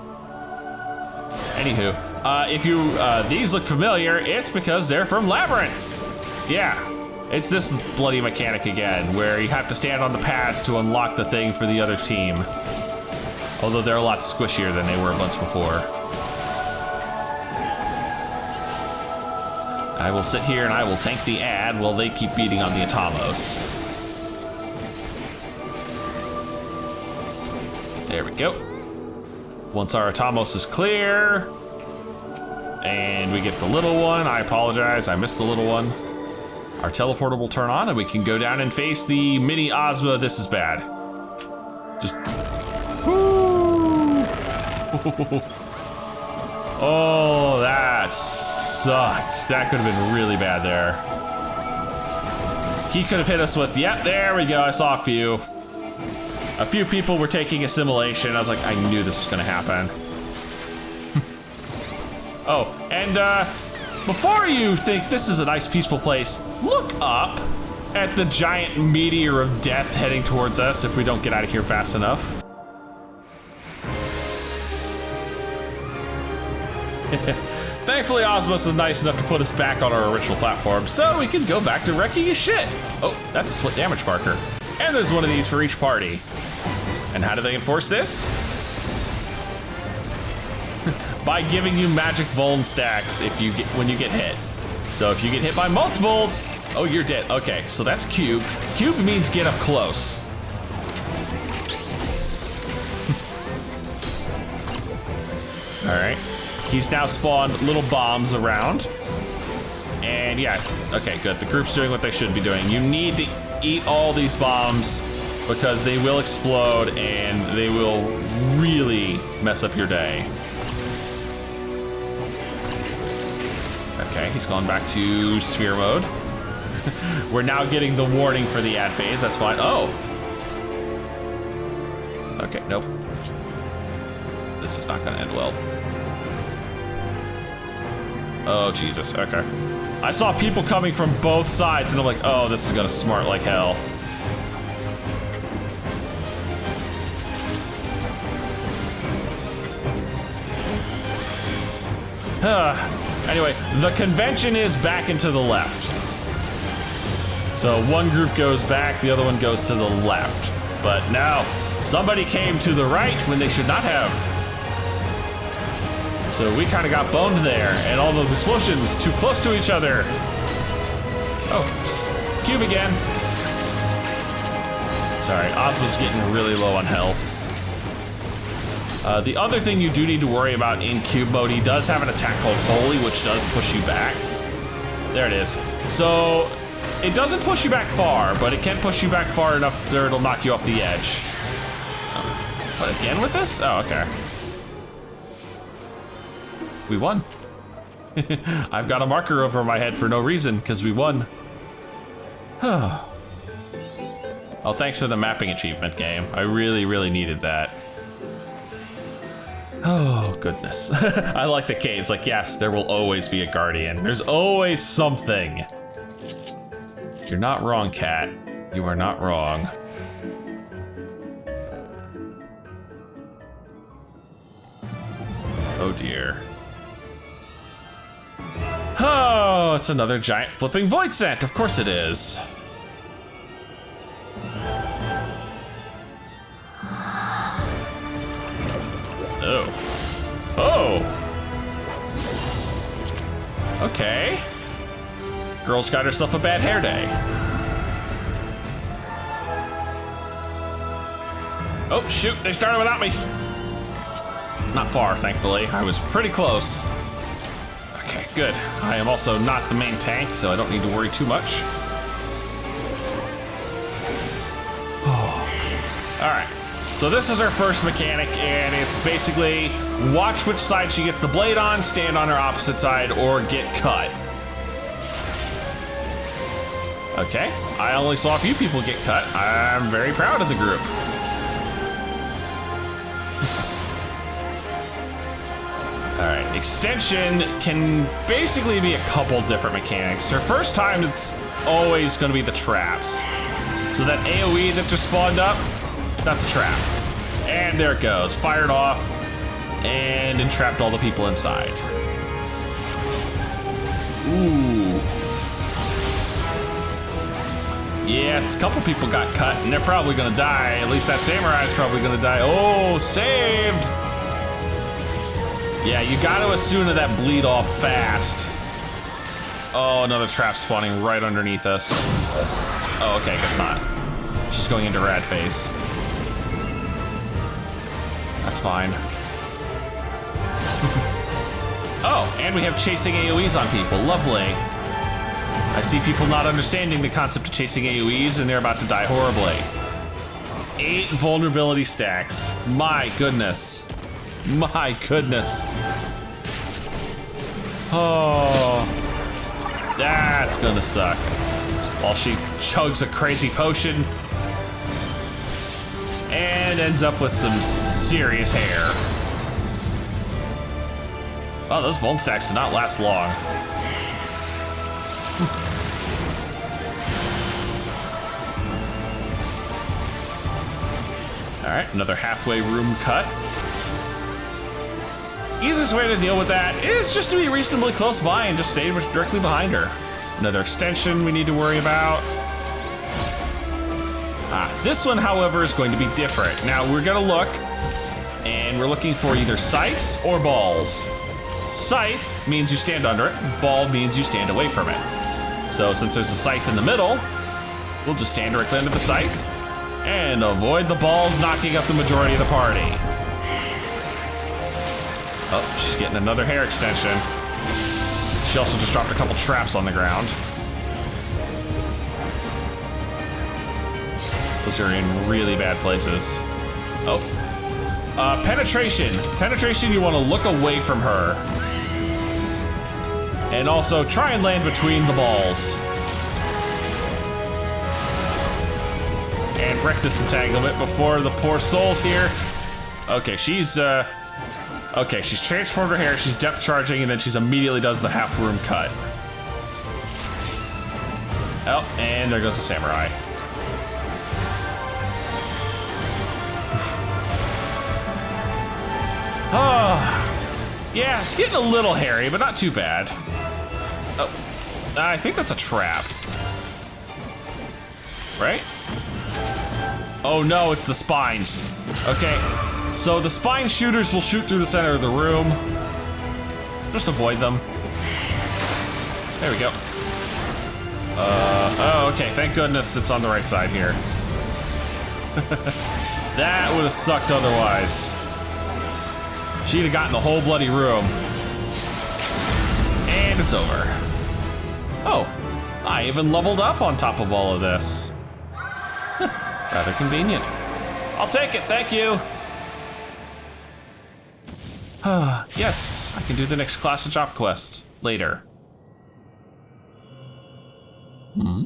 Anywho, if you, these look familiar, it's because they're from Labyrinth. Yeah, it's this bloody mechanic again, where you have to stand on the pads to unlock the thing for the other team. Although they're a lot squishier than they were once before. I will sit here and I will tank the ad while they keep beating on the Atamos. There we go. Once our Atamos is clear, and we get the little one, I apologize, I missed the little one. Our teleporter will turn on and we can go down and face the mini Ozma. This is bad. Just, whoo. Oh, that sucked. That could have been really bad there. He could have hit us with, yep, there we go, I saw a few. A few people were taking assimilation. I was like, I knew this was gonna happen. Oh, and before you think this is a nice peaceful place, look up at the giant meteor of death heading towards us if we don't get out of here fast enough. Thankfully, Osmos is nice enough to put us back on our original platform, so we can go back to wrecking his shit. Oh, that's a split damage marker. And there's one of these for each party. And how do they enforce this? By giving you magic vuln stacks when you get hit. So if you get hit by multiples, oh, you're dead. Okay, so that's cube. Cube means get up close. All right. He's now spawned little bombs around. And yeah, okay, good. The group's doing what they should be doing. You need to eat all these bombs because they will explode and they will really mess up your day. Okay, he's gone back to sphere mode. We're now getting the warning for the ad phase, that's fine. Oh! Okay, nope. This is not gonna end well. Oh, Jesus, okay. I saw people coming from both sides and I'm like, oh, this is gonna smart like hell. Anyway, the convention is back and to the left. So one group goes back, the other one goes to the left. But now, somebody came to the right when they should not have. So we kind of got boned there, and all those explosions too close to each other. Oh, cube again. Sorry, Ozma's getting really low on health. The other thing you do need to worry about in cube mode, he does have an attack called Holy, which does push you back. There it is. So, it doesn't push you back far, but it can push you back far enough so it'll knock you off the edge. What, again with this? Oh, okay. We won. I've got a marker over my head for no reason, because we won. Oh, thanks for the mapping achievement, game. I really, really needed that. Oh, goodness. I like the Cait. It's like, yes, there will always be a guardian. There's always something. You're not wrong, Cat. You are not wrong. Oh, dear. Oh, it's another giant flipping void scent. Of course it is. Oh. Oh! Okay. Girl's got herself a bad hair day. Oh, shoot, they started without me. Not far, thankfully. I was pretty close. Okay, good. I am also not the main tank, so I don't need to worry too much. Oh. All right. So this is her first mechanic, and it's basically watch which side she gets the blade on, stand on her opposite side, or get cut. Okay, I only saw a few people get cut. I'm very proud of the group. All right, extension can basically be a couple different mechanics. Her first time, it's always gonna be the traps. So that AoE that just spawned up, that's a trap. And there it goes, fired off and entrapped all the people inside. Ooh. Yes, a couple people got cut and they're probably gonna die. At least that samurai's probably gonna die. Oh, saved. Yeah, you gotta assume that bleed off fast. Oh, another trap spawning right underneath us. Oh, okay, guess not. She's going into rad face. That's fine. Oh, and we have chasing AoEs on people. Lovely. I see people not understanding the concept of chasing AoEs and they're about to die horribly. 8 vulnerability stacks. My goodness. My goodness. Oh. That's gonna suck. While she chugs a crazy potion and ends up with some serious hair. Oh, those Vuln stacks did not last long. All right, another halfway room cut. Easiest way to deal with that is just to be reasonably close by and just stay directly behind her. Another extension we need to worry about. This one, however, is going to be different. Now we're gonna look, and we're looking for either scythes or balls. Scythe means you stand under it, ball means you stand away from it. So since there's a scythe in the middle, we'll just stand directly under the scythe and avoid the balls knocking up the majority of the party. Oh, she's getting another hair extension. She also just dropped a couple traps on the ground. Those are in really bad places. Oh. Penetration. Penetration, you want to look away from her. And also try and land between the balls. And wreck this entanglement before the poor soul's here. Okay, she's transformed her hair, she's depth charging, and then she's immediately does the half room cut. Oh, and there goes the samurai. Yeah, it's getting a little hairy, but not too bad. Oh, I think that's a trap. Right? Oh no, it's the spines. Okay, so the spine shooters will shoot through the center of the room. Just avoid them. There we go. Oh, okay, thank goodness it's on the right side here. That would have sucked otherwise. She'd have gotten the whole bloody room. And it's over. Oh, I even leveled up on top of all of this. Rather convenient. I'll take it, thank you. Yes, I can do the next class of job quest later. Hmm.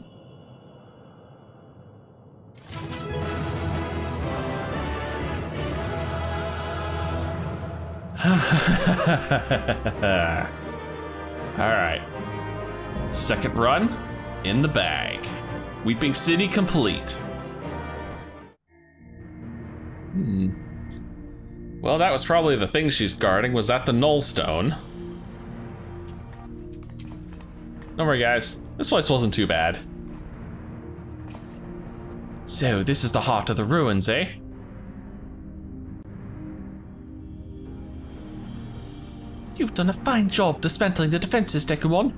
All right. Second run in the bag. Weeping City complete. Well, that was probably the thing she's guarding. Was that the null stone? Don't worry, guys. This place wasn't too bad. So, this is the heart of the ruins, eh? You've done a fine job dismantling the defenses, Dekumon.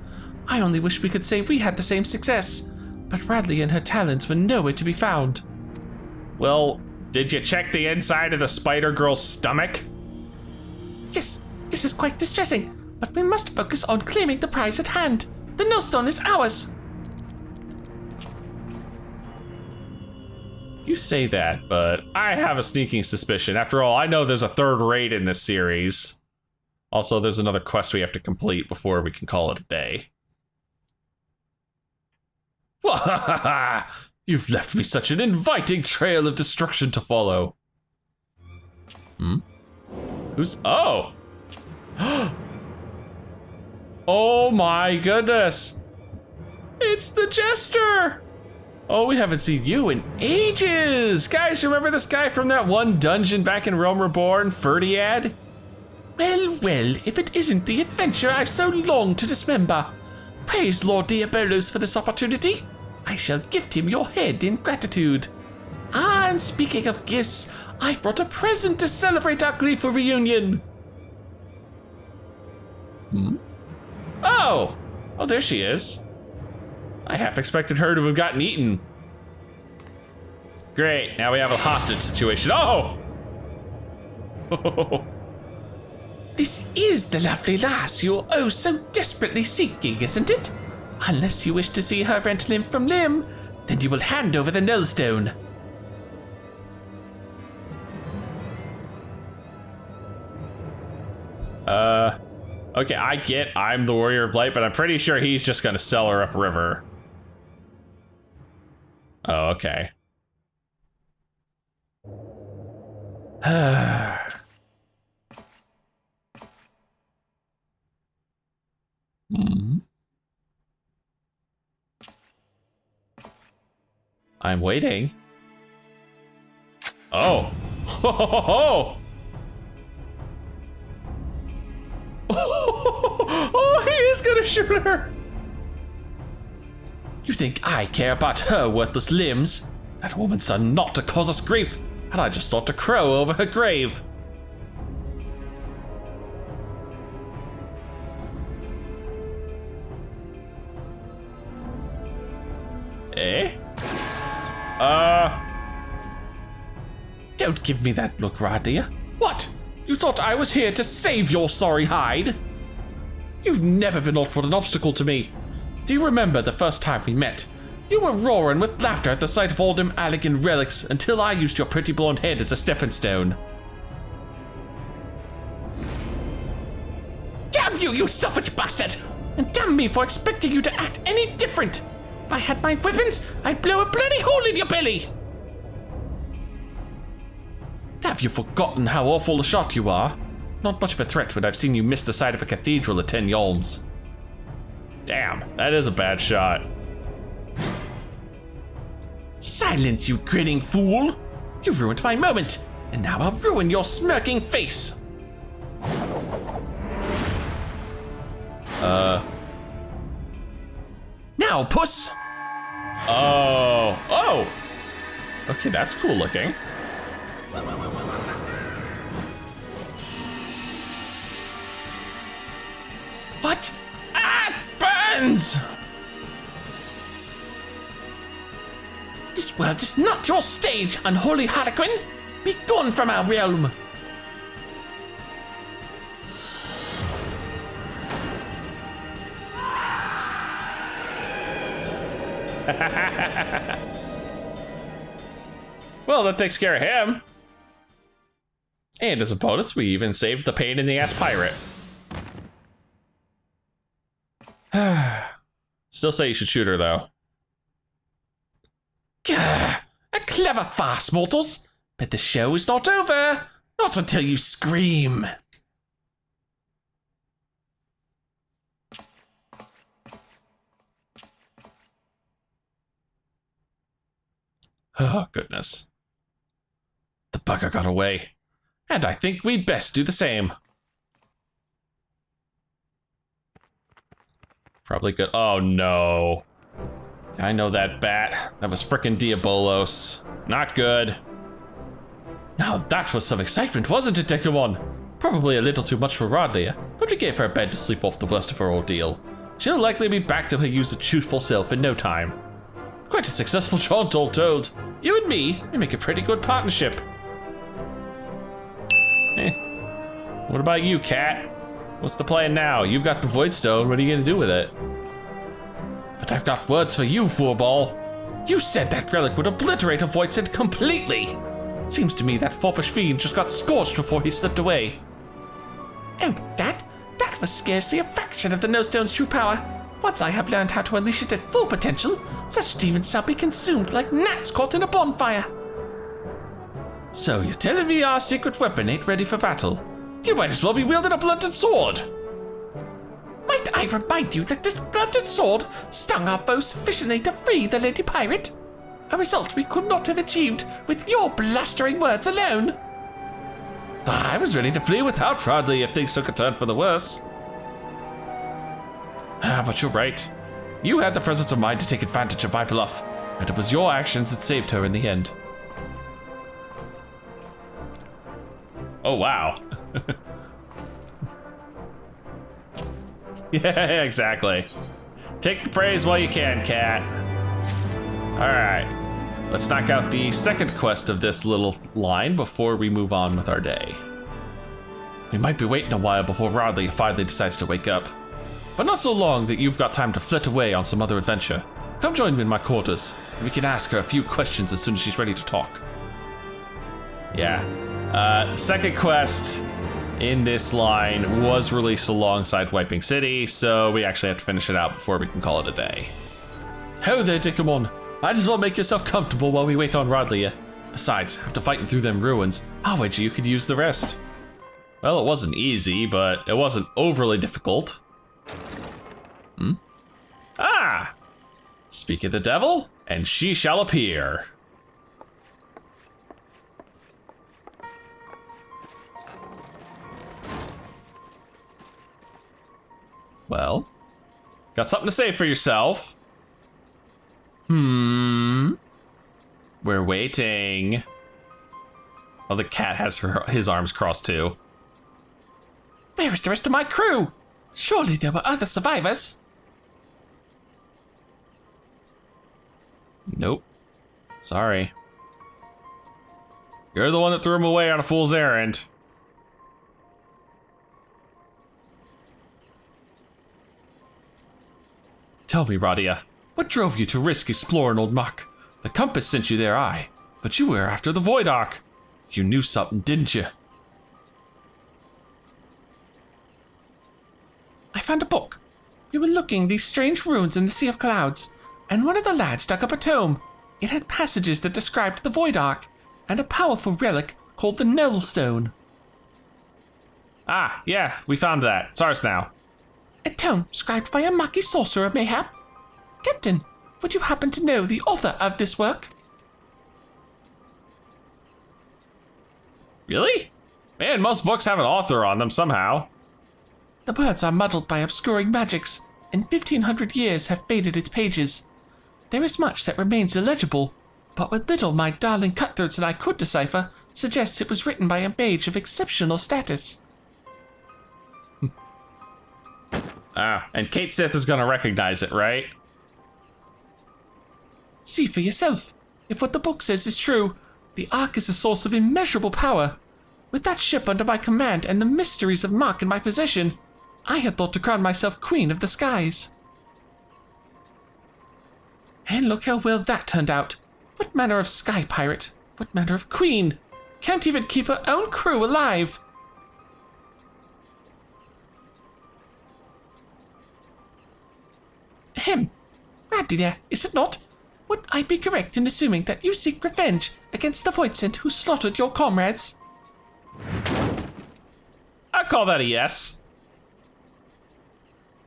I only wish we could say we had the same success, but Radley and her talons were nowhere to be found. Well, did you check the inside of the spider girl's stomach? Yes, this is quite distressing, but we must focus on claiming the prize at hand. The nullstone is ours. You say that, but I have a sneaking suspicion. After all, I know there's a third raid in this series. Also, there's another quest we have to complete before we can call it a day. You've left me such an inviting trail of destruction to follow. Hmm? Who's... Oh! Oh my goodness! It's the Jester! Oh, we haven't seen you in ages! Guys, remember this guy from that one dungeon back in Realm Reborn, Ferdiad? Well, well, if it isn't the adventure I've so longed to dismember. Praise Lord Diabolos for this opportunity. I shall gift him your head in gratitude. Ah, and speaking of gifts, I've brought a present to celebrate our gleeful reunion. Hmm? Oh! Oh, there she is. I half expected her to have gotten eaten. Great, now we have a hostage situation. Oh! This is the lovely lass you're oh so desperately seeking, isn't it? Unless you wish to see her rent limb from limb, then you will hand over the nullstone. Okay, I get I'm the Warrior of Light, but I'm pretty sure he's just gonna sell her upriver. Oh, okay. Hmm. I'm waiting. Oh. Oh, he is gonna shoot her. You think I care about her worthless limbs? That woman's done naught to cause us grief, and I just thought to crow over her grave. Eh? Don't give me that look, Radia. What? You thought I was here to save your sorry hide? You've never been aught but an obstacle to me. Do you remember the first time we met? You were roaring with laughter at the sight of all them elegant relics until I used your pretty blonde head as a stepping stone. Damn you, you selfish bastard! And damn me for expecting you to act any different! If I had my weapons, I'd blow a bloody hole in your belly! Have you forgotten how awful a shot you are? Not much of a threat when I've seen you miss the side of a cathedral at 10 yalms. Damn, that is a bad shot. Silence, you grinning fool! You've ruined my moment, and now I'll ruin your smirking face! Now, puss! Oh. Oh! Okay, that's cool looking. What? Ah, it burns! This world is not your stage, unholy harlequin! Be gone from our realm! Well, that takes care of him. And as a bonus, we even saved the pain in the ass pirate. Still say you should shoot her, though. Gah, a clever farce, mortals. But the show is not over. Not until you scream. Oh, goodness. The bugger got away. And I think we'd best do the same. Probably good. Oh, no. I know that bat. That was frickin' Diabolos. Not good. Now that was some excitement, wasn't it, Dekumon? Probably a little too much for Rodlia, but we gave her a bed to sleep off the worst of her ordeal. She'll likely be back to her usual truthful self in no time. Quite a successful jaunt, all told. You and me, we make a pretty good partnership. What about you, Cat? What's the plan now? You've got the Void Stone, what are you gonna do with it? But I've got words for you, Foorball. You said that relic would obliterate a Voidset completely. Seems to me that foppish fiend just got scorched before he slipped away. Oh, that was scarcely a fraction of the No Stone's true power. Once I have learned how to unleash it at full potential, such demons shall be consumed like gnats caught in a bonfire. So you're telling me our secret weapon ain't ready for battle? You might as well be wielding a blunted sword. Might I remind you that this blunted sword stung our foe sufficiently to free the lady pirate? A result we could not have achieved with your blustering words alone. I was ready to flee without Rodley if things took a turn for the worse. But you're right. You had the presence of mind to take advantage of my bluff, and it was your actions that saved her in the end. Oh, wow. Yeah, exactly. Take the praise while you can, Cat. All right, let's knock out the second quest of this little line before we move on with our day. We might be waiting a while before Rodley finally decides to wake up, but not so long that you've got time to flit away on some other adventure. Come join me in my quarters, and we can ask her a few questions as soon as she's ready to talk. Yeah, second quest in this line was released alongside Weeping City, so we actually have to finish it out before we can call it a day. Ho there, Dekumon. Might as well make yourself comfortable while we wait on Rodlia. Besides, after fighting through them ruins, I'll wager you could use the rest. Well, it wasn't easy, but it wasn't overly difficult. Ah! Speak of the devil, and she shall appear. Well, got something to say for yourself? We're waiting. Oh, the cat has his arms crossed too. Where is the rest of my crew? Surely there were other survivors. Nope. Sorry. You're the one that threw him away on a fool's errand. Tell me, Radia, what drove you to risk exploring Old Mhach? The compass sent you there, aye, but you were after the Void Ark. You knew something, didn't you? I found a book. We were looking these strange ruins in the Sea of Clouds, and one of the lads dug up a tome. It had passages that described the Void Ark, and a powerful relic called the Null Stone. Ah, yeah, we found that. It's ours now. A tome scribed by a Mhaki sorcerer, mayhap? Captain, would you happen to know the author of this work? Really? Man, most books have an author on them somehow. The words are muddled by obscuring magics, and 1500 years have faded its pages. There is much that remains illegible, but what little my darling cutthroats and I could decipher suggests it was written by a mage of exceptional status. And Cait Sith is gonna recognize it, right? See for yourself. If what the book says is true, the Ark is a source of immeasurable power. With that ship under my command and the mysteries of Mhach in my possession, I had thought to crown myself Queen of the Skies. And look how well that turned out. What manner of sky pirate? What manner of queen? Can't even keep her own crew alive. Radley there, is it not? Would I be correct in assuming that you seek revenge against the Voidsent who slaughtered your comrades? I call that a yes.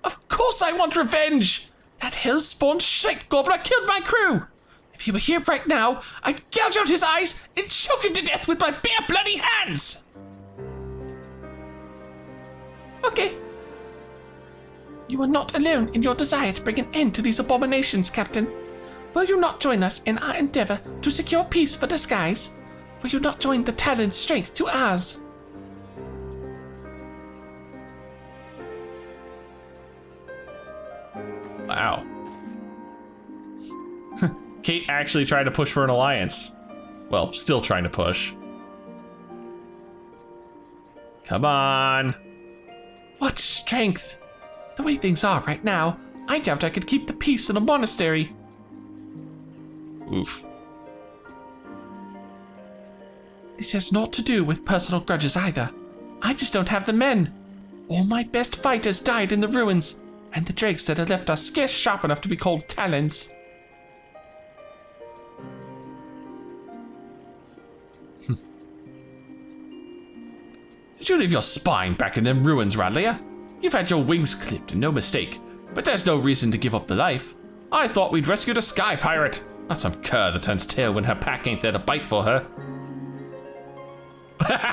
Of course I want revenge! That hell-spawned shite gobbler killed my crew! If he were here right now, I'd gouge out his eyes and choke him to death with my bare bloody hands! Okay. You are not alone in your desire to bring an end to these abominations, Captain. Will you not join us in our endeavor to secure peace for the skies? Will you not join the Talon's strength to ours? Wow. Cait actually tried to push for an alliance. Well, still trying to push. Come on. What strength! The way things are right now, I doubt I could keep the peace in a monastery. Oof. This has naught to do with personal grudges either. I just don't have the men. All my best fighters died in the ruins, and the dregs that are left are scarce sharp enough to be called talons. Did you leave your spine back in them ruins, Radlia? You've had your wings clipped, no mistake. But there's no reason to give up the life. I thought we'd rescued a sky pirate, not some cur that turns tail when her pack ain't there to bite for her.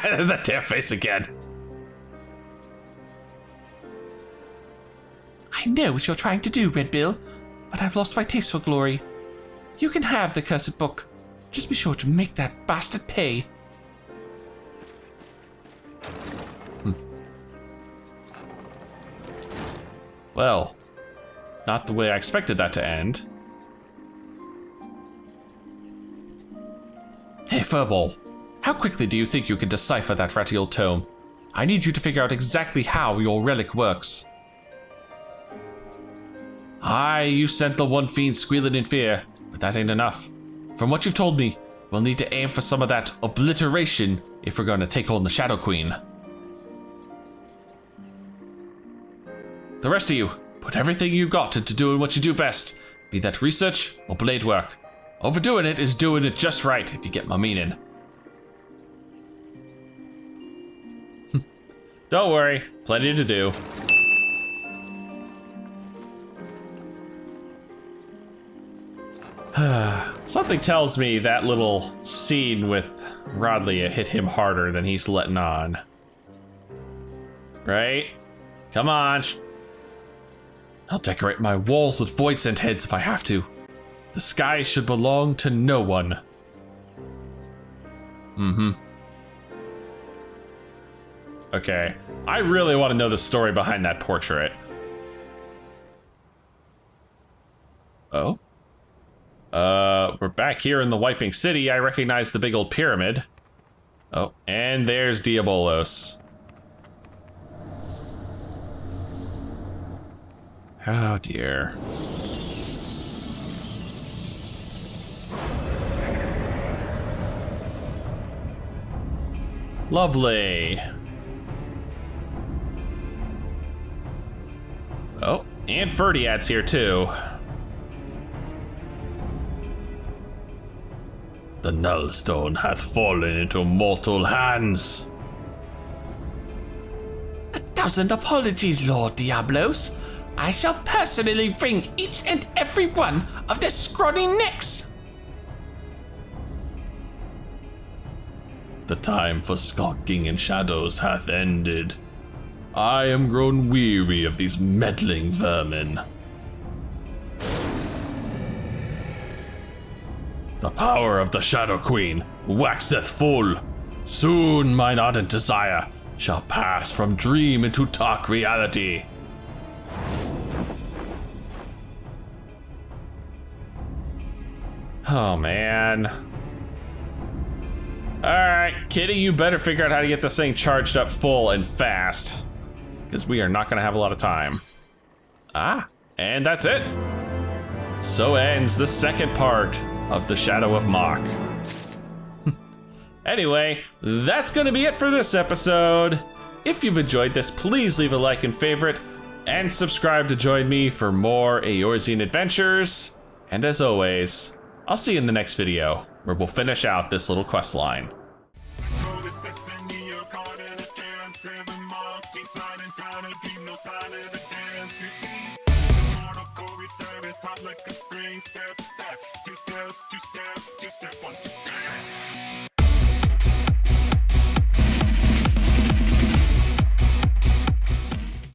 There's that damn face again. I know what you're trying to do, Red Bill, but I've lost my taste for glory. You can have the cursed book. Just be sure to make that bastard pay. Well, not the way I expected that to end. Hey, Furball, how quickly do you think you can decipher that ratty old tome? I need you to figure out exactly how your relic works. Aye, you sent the one fiend squealing in fear, but that ain't enough. From what you've told me, we'll need to aim for some of that obliteration if we're going to take on the Shadow Queen. The rest of you, put everything you got into doing what you do best, be that research or blade work. Overdoing it is doing it just right, if you get my meaning. Don't worry, plenty to do. Something tells me that little scene with Radlia hit him harder than he's letting on. Right? Come on. I'll decorate my walls with Voidsent heads if I have to. The sky should belong to no one. Okay, I really want to know the story behind that portrait. Oh? We're back here in the Weeping City. I recognize the big old pyramid. Oh, and there's Diabolos. Oh dear. Lovely. Oh, and Ferdiad's here too. The null stone hath fallen into mortal hands. 1,000 apologies, Lord Diablos. I shall personally wring each and every one of their scrawny necks. The time for skulking in shadows hath ended. I am grown weary of these meddling vermin. The power of the Shadow Queen waxeth full. Soon mine ardent desire shall pass from dream into dark reality. Oh man. Alright, Kitty, you better figure out how to get this thing charged up full and fast, because we are not gonna have a lot of time. Ah, and that's it. So ends the second part of the Shadow of Mhach. Anyway, that's gonna be it for this episode. If you've enjoyed this, please leave a like and favorite, and subscribe to join me for more Eorzean adventures. And as always, I'll see you in the next video, where we'll finish out this little quest line. Like a spring step back, two step, 1, 2, 3.